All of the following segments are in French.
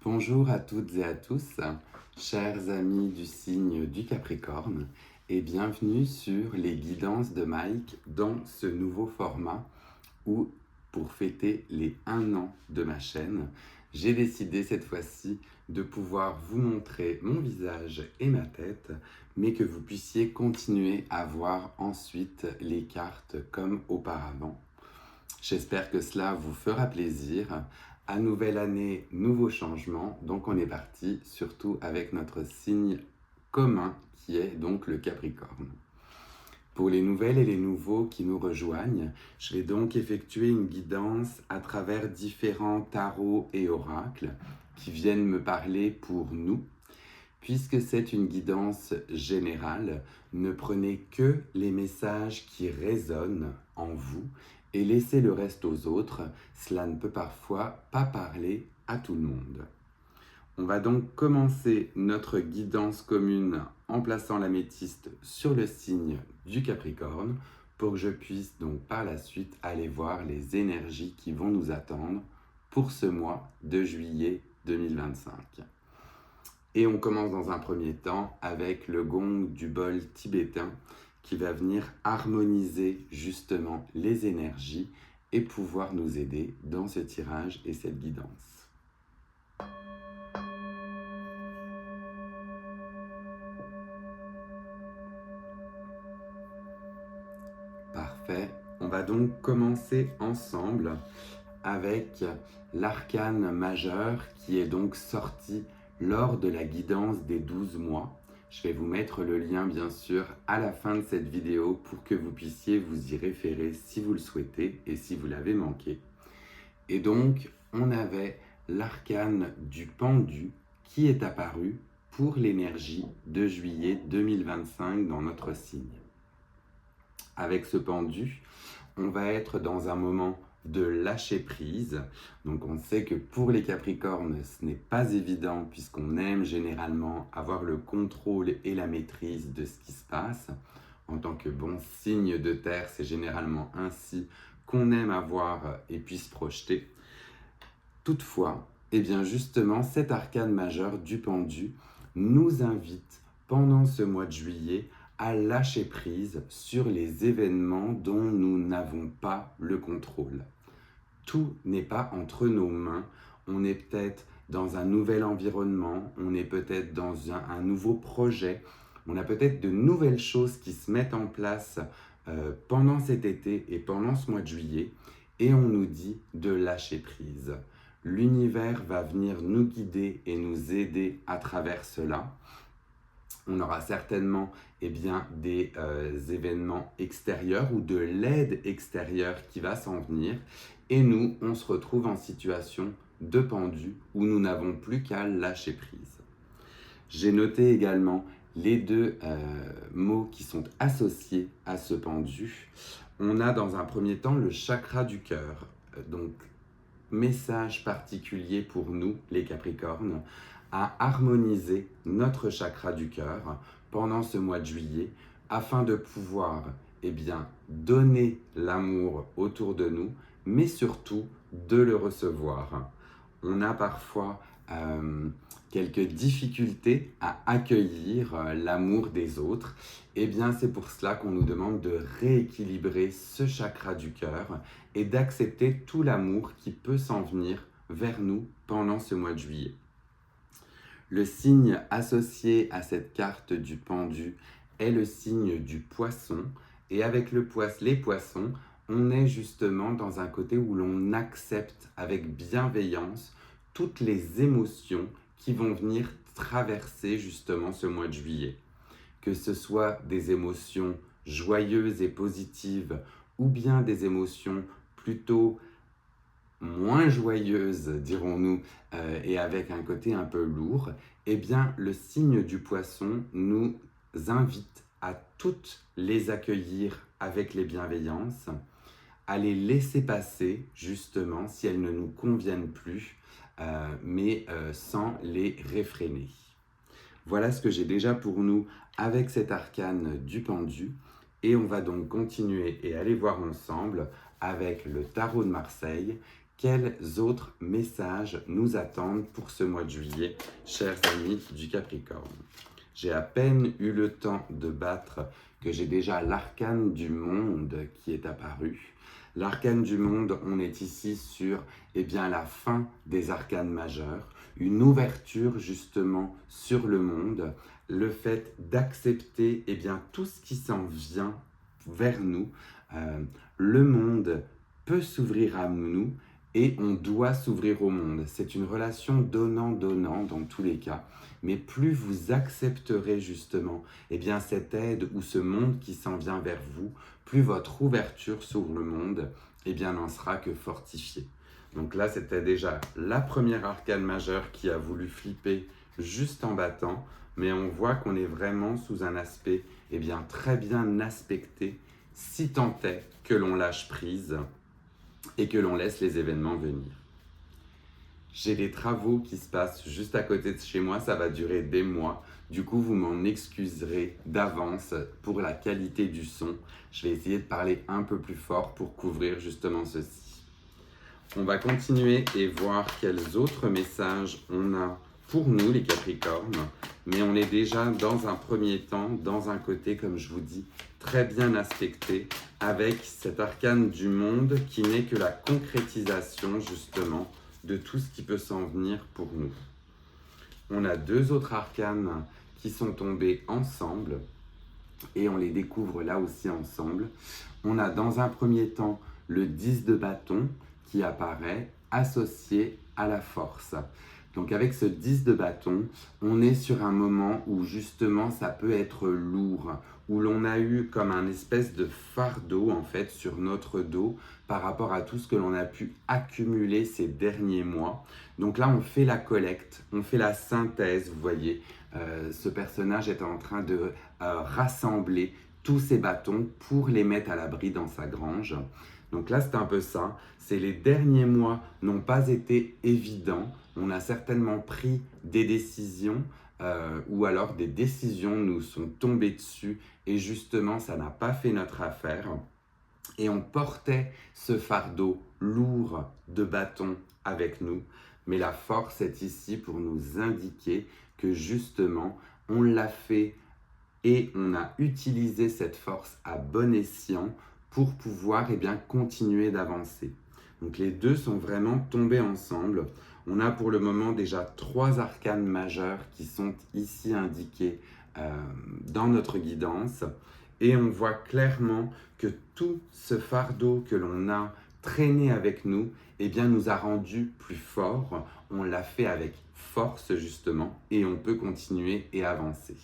Bonjour à toutes et à tous, chers amis du signe du Capricorne, et bienvenue sur les guidances de Mike dans ce nouveau format où, pour fêter les 1 an de ma chaîne, j'ai décidé cette fois-ci de pouvoir vous montrer mon visage et ma tête, mais que vous puissiez continuer à voir ensuite les cartes comme auparavant. J'espère que cela vous fera plaisir. À nouvelle année, nouveau changement. Donc on est parti, surtout avec notre signe commun qui est donc le Capricorne. Pour les nouvelles et les nouveaux qui nous rejoignent, je vais donc effectuer une guidance à travers différents tarots et oracles qui viennent me parler pour nous. Puisque c'est une guidance générale, ne prenez que les messages qui résonnent en vous et laissez le reste aux autres. Cela ne peut parfois pas parler à tout le monde. On va donc commencer notre guidance commune en plaçant l'améthyste sur le signe du Capricorne pour que je puisse donc par la suite aller voir les énergies qui vont nous attendre pour ce mois de juillet 2025. Et on commence dans un premier temps avec le gong du bol tibétain qui va venir harmoniser justement les énergies et pouvoir nous aider dans ce tirage et cette guidance. Parfait. On va donc commencer ensemble avec l'arcane majeur qui est donc sorti lors de la guidance des 12 mois. Je vais vous mettre le lien bien sûr à la fin de cette vidéo pour que vous puissiez vous y référer si vous le souhaitez et si vous l'avez manqué. Et donc on avait l'arcane du pendu qui est apparu pour l'énergie de juillet 2025 dans notre signe. Avec ce pendu, on va être dans un moment de lâcher prise. Donc on sait que pour les Capricornes, ce n'est pas évident puisqu'on aime généralement avoir le contrôle et la maîtrise de ce qui se passe. En tant que bon signe de terre, c'est généralement ainsi qu'on aime avoir et puis se projeter. Toutefois, eh bien justement, cet arcane majeur du pendu nous invite pendant ce mois de juillet à lâcher prise sur les événements dont nous n'avons pas le contrôle. Tout n'est pas entre nos mains. On est peut-être dans un nouvel environnement, on est peut-être dans un nouveau projet, on a peut-être de nouvelles choses qui se mettent en place pendant cet été et pendant ce mois de juillet, et on nous dit de lâcher prise. L'univers va venir nous guider et nous aider à travers cela. On aura certainement des événements extérieurs ou de l'aide extérieure qui va s'en venir. Et nous, on se retrouve en situation de pendu où nous n'avons plus qu'à lâcher prise. J'ai noté également les deux mots qui sont associés à ce pendu. On a dans un premier temps le chakra du cœur. Donc, message particulier pour nous, les Capricornes, à harmoniser notre chakra du cœur pendant ce mois de juillet afin de pouvoir donner l'amour autour de nous, mais surtout de le recevoir. On a parfois quelques difficultés à accueillir l'amour des autres. C'est pour cela qu'on nous demande de rééquilibrer ce chakra du cœur et d'accepter tout l'amour qui peut s'en venir vers nous pendant ce mois de juillet. Le signe associé à cette carte du pendu est le signe du poisson. Et avec les poissons, on est justement dans un côté où l'on accepte avec bienveillance toutes les émotions qui vont venir traverser justement ce mois de juillet. Que ce soit des émotions joyeuses et positives ou bien des émotions plutôt moins joyeuses, dirons-nous, et avec un côté un peu lourd, le signe du poisson nous invite à toutes les accueillir avec les bienveillances, à les laisser passer, justement, si elles ne nous conviennent plus, sans les réfréner. Voilà ce que j'ai déjà pour nous avec cet arcane du pendu. Et on va donc continuer et aller voir ensemble avec le tarot de Marseille, quels autres messages nous attendent pour ce mois de juillet, chers amis du Capricorne. J'ai à peine eu le temps de battre que j'ai déjà l'arcane du monde qui est apparu. L'arcane du monde, on est ici sur la fin des arcanes majeurs, une ouverture justement sur le monde, le fait d'accepter tout ce qui s'en vient vers nous. Le monde peut s'ouvrir à nous et on doit s'ouvrir au monde. C'est une relation donnant-donnant dans tous les cas. Mais plus vous accepterez justement cette aide ou ce monde qui s'en vient vers vous, plus votre ouverture sur le monde n'en sera que fortifiée. Donc là, c'était déjà la première arcane majeure qui a voulu flipper juste en battant, mais on voit qu'on est vraiment sous un aspect très bien aspecté, si tant est que l'on lâche prise et que l'on laisse les événements venir. J'ai des travaux qui se passent juste à côté de chez moi, ça va durer des mois. Du coup, vous m'en excuserez d'avance pour la qualité du son. Je vais essayer de parler un peu plus fort pour couvrir justement ceci. On va continuer et voir quels autres messages on a pour nous, les Capricornes. Mais on est déjà dans un premier temps, dans un côté, comme je vous dis, très bien aspecté, avec cet arcane du monde qui n'est que la concrétisation justement de tout ce qui peut s'en venir pour nous. On a deux autres arcanes qui sont tombés ensemble et on les découvre là aussi ensemble. On a dans un premier temps le 10 de bâton qui apparaît associé à la force. Donc avec ce 10 de bâton, on est sur un moment où justement ça peut être lourd, où l'on a eu comme un espèce de fardeau en fait sur notre dos par rapport à tout ce que l'on a pu accumuler ces derniers mois. Donc là on fait la collecte, on fait la synthèse, vous voyez, ce personnage est en train de rassembler tous ces bâtons pour les mettre à l'abri dans sa grange. Donc là c'est un peu ça, c'est les derniers mois n'ont pas été évidents, on a certainement pris des décisions ou alors des décisions nous sont tombées dessus et justement ça n'a pas fait notre affaire et on portait ce fardeau lourd de bâton avec nous, mais la force est ici pour nous indiquer que justement on l'a fait et on a utilisé cette force à bon escient pour pouvoir continuer d'avancer. Donc les deux sont vraiment tombés ensemble. On a pour le moment déjà 3 arcanes majeures qui sont ici indiquées dans notre guidance. Et on voit clairement que tout ce fardeau que l'on a traîné avec nous, nous a rendus plus forts. On l'a fait avec force justement et on peut continuer et avancer.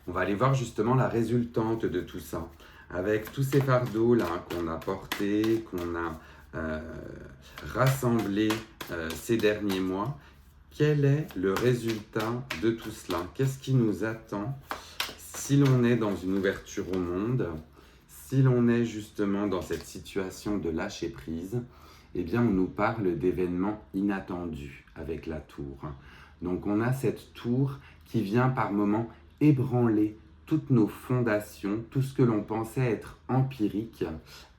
On va aller voir justement la résultante de tout ça. Avec tous ces fardeaux là qu'on a portés, qu'on a rassemblés ces derniers mois, quel est le résultat de tout cela? Qu'est-ce qui nous attend si l'on est dans une ouverture au monde, si l'on est justement dans cette situation de lâcher prise? On nous parle d'événements inattendus avec la tour. Donc on a cette tour qui vient par moments ébranler toutes nos fondations, tout ce que l'on pensait être empirique,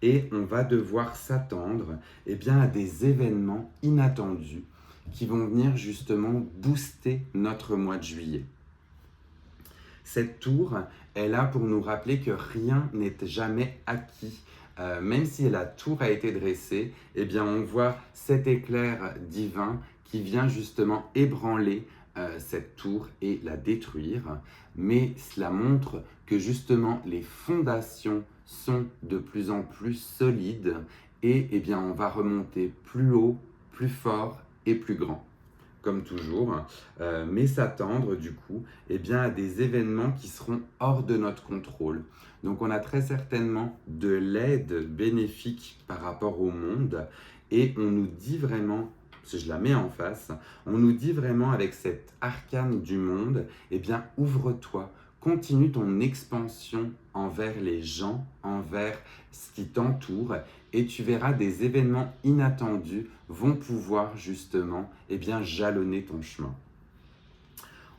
et on va devoir s'attendre à des événements inattendus qui vont venir justement booster notre mois de juillet. Cette tour est là pour nous rappeler que rien n'est jamais acquis. Même si la tour a été dressée, on voit cet éclair divin qui vient justement ébranler cette tour et la détruire, mais cela montre que justement les fondations sont de plus en plus solides et on va remonter plus haut, plus fort et plus grand, comme toujours, mais s'attendre du coup à des événements qui seront hors de notre contrôle. Donc on a très certainement de l'aide bénéfique par rapport au monde et on nous dit vraiment, si je la mets en face, on nous dit vraiment avec cette arcane du monde, ouvre-toi, continue ton expansion envers les gens, envers ce qui t'entoure et tu verras des événements inattendus vont pouvoir justement jalonner ton chemin.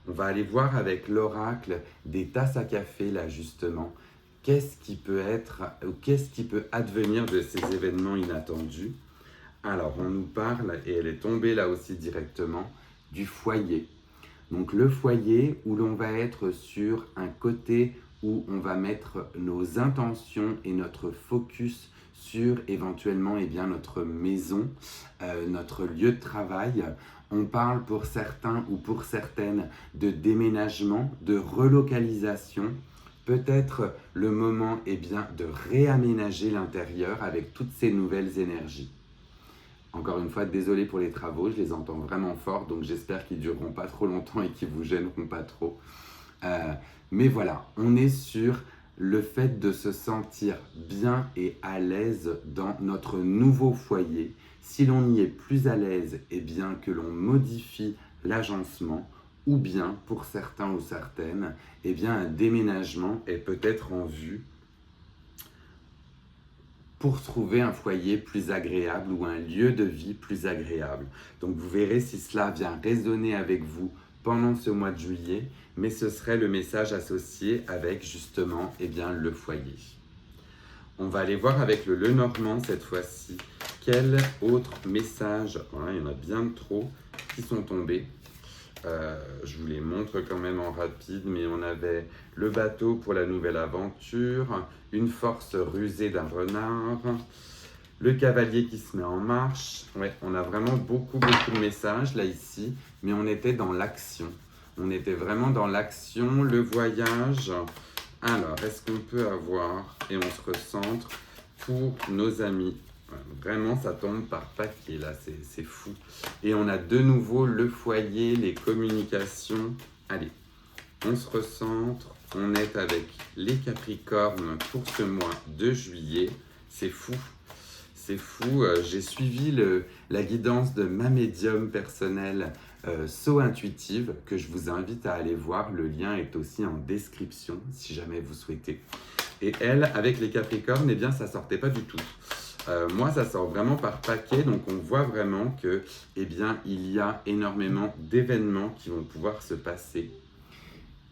On va aller voir avec l'oracle des tasses à café là justement, qu'est-ce qui peut être ou qu'est-ce qui peut advenir de ces événements inattendus. Alors, on nous parle, et elle est tombée là aussi directement, du foyer. Donc le foyer où l'on va être sur un côté où on va mettre nos intentions et notre focus sur éventuellement notre maison, notre lieu de travail. On parle pour certains ou pour certaines de déménagement, de relocalisation. Peut-être le moment de réaménager l'intérieur avec toutes ces nouvelles énergies. Encore une fois, désolé pour les travaux, je les entends vraiment fort, donc j'espère qu'ils ne dureront pas trop longtemps et qu'ils ne vous gêneront pas trop. Mais voilà, on est sur le fait de se sentir bien et à l'aise dans notre nouveau foyer. Si l'on y est plus à l'aise, eh bien que l'on modifie l'agencement, ou bien pour certains ou certaines, eh bien un déménagement est peut-être en vue pour trouver un foyer plus agréable ou un lieu de vie plus agréable. Donc vous verrez si cela vient résonner avec vous pendant ce mois de juillet, mais ce serait le message associé avec justement le foyer. On va aller voir avec le Lenormand cette fois-ci quel autre message, voilà, il y en a bien trop qui sont tombés. Je vous les montre quand même en rapide, mais on avait le bateau pour la nouvelle aventure, une force rusée d'un renard, le cavalier qui se met en marche. Ouais, on a vraiment beaucoup de messages là ici, mais on était dans l'action. On était vraiment dans l'action, le voyage. Alors, est-ce qu'on peut avoir, et on se recentre, pour nos amis. Vraiment, ça tombe par paquet, là, c'est fou. Et on a de nouveau le foyer, les communications. Allez, on se recentre. On est avec les Capricornes pour ce mois de juillet. C'est fou. C'est fou. J'ai suivi la guidance de ma médium personnelle So Intuitive, que je vous invite à aller voir. Le lien est aussi en description, si jamais vous souhaitez. Et elle, avec les Capricornes, eh bien, ça sortait pas du tout. Moi, ça sort vraiment par paquet, donc on voit vraiment que, il y a énormément d'événements qui vont pouvoir se passer.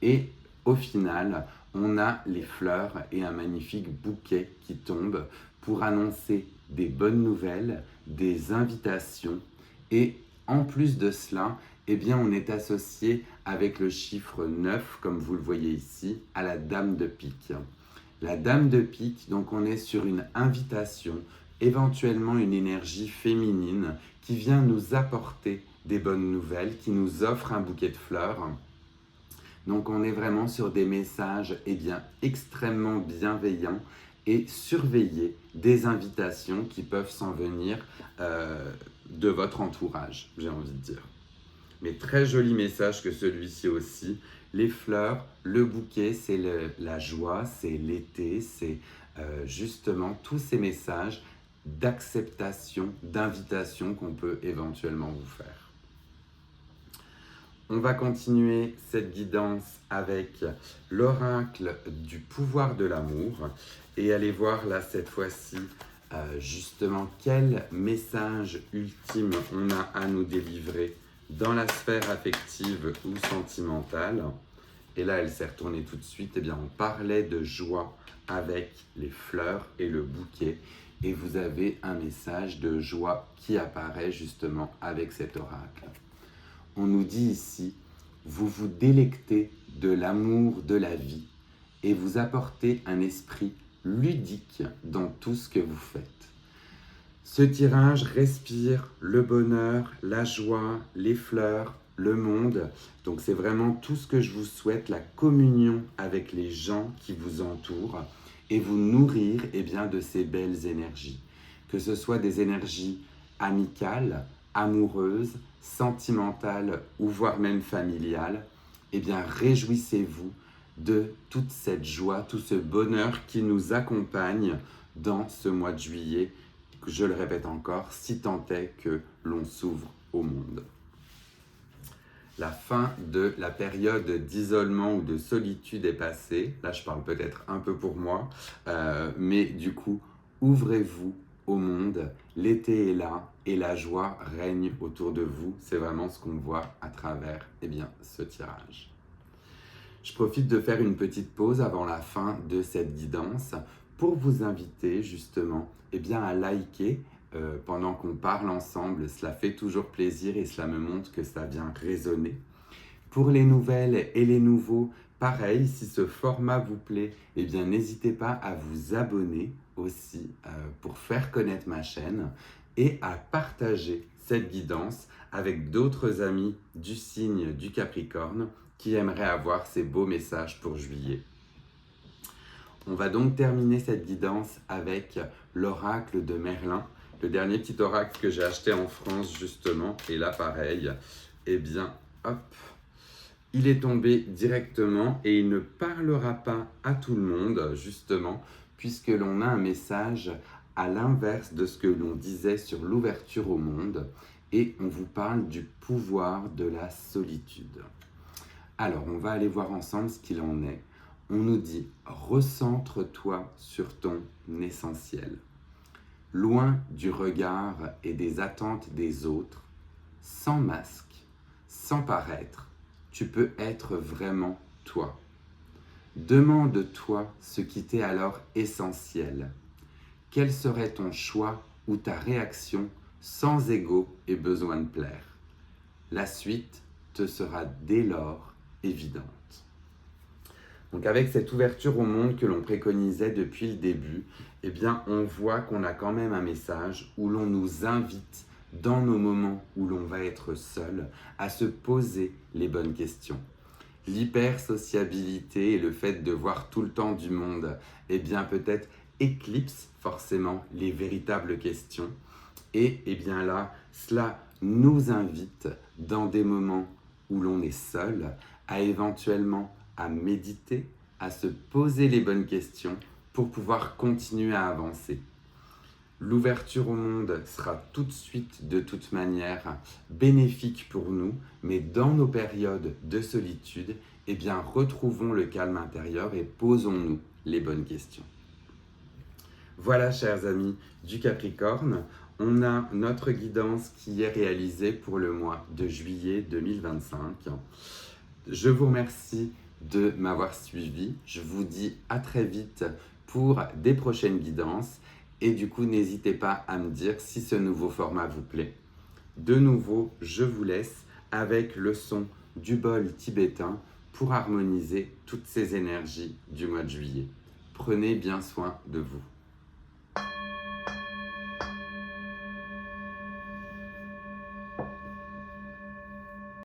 Et au final, on a les fleurs et un magnifique bouquet qui tombe pour annoncer des bonnes nouvelles, des invitations. Et en plus de cela, on est associé avec le chiffre 9, comme vous le voyez ici, à la Dame de pique. La Dame de pique, donc on est sur une invitation, éventuellement une énergie féminine qui vient nous apporter des bonnes nouvelles, qui nous offre un bouquet de fleurs. Donc on est vraiment sur des messages extrêmement bienveillants et surveiller des invitations qui peuvent s'en venir de votre entourage, j'ai envie de dire. Mais très joli message que celui-ci aussi. Les fleurs, le bouquet, c'est la joie, c'est l'été, c'est justement tous ces messages d'acceptation, d'invitation qu'on peut éventuellement vous faire. On va continuer cette guidance avec l'oracle du pouvoir de l'amour et aller voir là cette fois-ci justement quel message ultime on a à nous délivrer dans la sphère affective ou sentimentale. Et là, elle s'est retournée tout de suite. On parlait de joie avec les fleurs et le bouquet. Et vous avez un message de joie qui apparaît justement avec cet oracle. On nous dit ici, vous vous délectez de l'amour de la vie et vous apportez un esprit ludique dans tout ce que vous faites. Ce tirage respire le bonheur, la joie, les fleurs, le monde. Donc c'est vraiment tout ce que je vous souhaite, la communion avec les gens qui vous entourent et vous nourrir de ces belles énergies. Que ce soit des énergies amicales, amoureuses, sentimentales ou voire même familiales, réjouissez-vous de toute cette joie, tout ce bonheur qui nous accompagne dans ce mois de juillet. Je le répète encore, si tant est que l'on s'ouvre au monde. La fin de la période d'isolement ou de solitude est passée. Là, je parle peut-être un peu pour moi, mais du coup, ouvrez-vous au monde. L'été est là et la joie règne autour de vous. C'est vraiment ce qu'on voit à travers ce tirage. Je profite de faire une petite pause avant la fin de cette guidance pour vous inviter justement à liker pendant qu'on parle ensemble. Cela fait toujours plaisir et cela me montre que ça vient résonner. Pour les nouvelles et les nouveaux, pareil, si ce format vous plaît, eh bien n'hésitez pas à vous abonner aussi pour faire connaître ma chaîne et à partager cette guidance avec d'autres amis du signe du Capricorne qui aimeraient avoir ces beaux messages pour juillet. On va donc terminer cette guidance avec l'oracle de Merlin, le dernier petit oracle que j'ai acheté en France justement. Et là pareil, eh bien hop, il est tombé directement et il ne parlera pas à tout le monde justement, puisque l'on a un message à l'inverse de ce que l'on disait sur l'ouverture au monde, et on vous parle du pouvoir de la solitude. Alors, on va aller voir ensemble ce qu'il en est. On nous dit « Recentre-toi sur ton essentiel. Loin du regard et des attentes des autres, sans masque, sans paraître, tu peux être vraiment toi. Demande-toi ce qui t'est alors essentiel. Quel serait ton choix ou ta réaction sans ego et besoin de plaire? La suite te sera dès lors évidente. » Donc avec cette ouverture au monde que l'on préconisait depuis le début, eh bien on voit qu'on a quand même un message où l'on nous invite, dans nos moments où l'on va être seul, à se poser les bonnes questions. L'hypersociabilité et le fait de voir tout le temps du monde, eh bien peut-être éclipse forcément les véritables questions. Et eh bien là, cela nous invite, dans des moments où l'on est seul, à éventuellement à méditer, à se poser les bonnes questions pour pouvoir continuer à avancer. L'ouverture au monde sera tout de suite, de toute manière, bénéfique pour nous, mais dans nos périodes de solitude, eh bien, retrouvons le calme intérieur et posons-nous les bonnes questions. Voilà, chers amis du Capricorne, on a notre guidance qui est réalisée pour le mois de juillet 2025. Je vous remercie de m'avoir suivi. Je vous dis à très vite pour des prochaines guidances. Et du coup, n'hésitez pas à me dire si ce nouveau format vous plaît. De nouveau, je vous laisse avec le son du bol tibétain pour harmoniser toutes ces énergies du mois de juillet. Prenez bien soin de vous.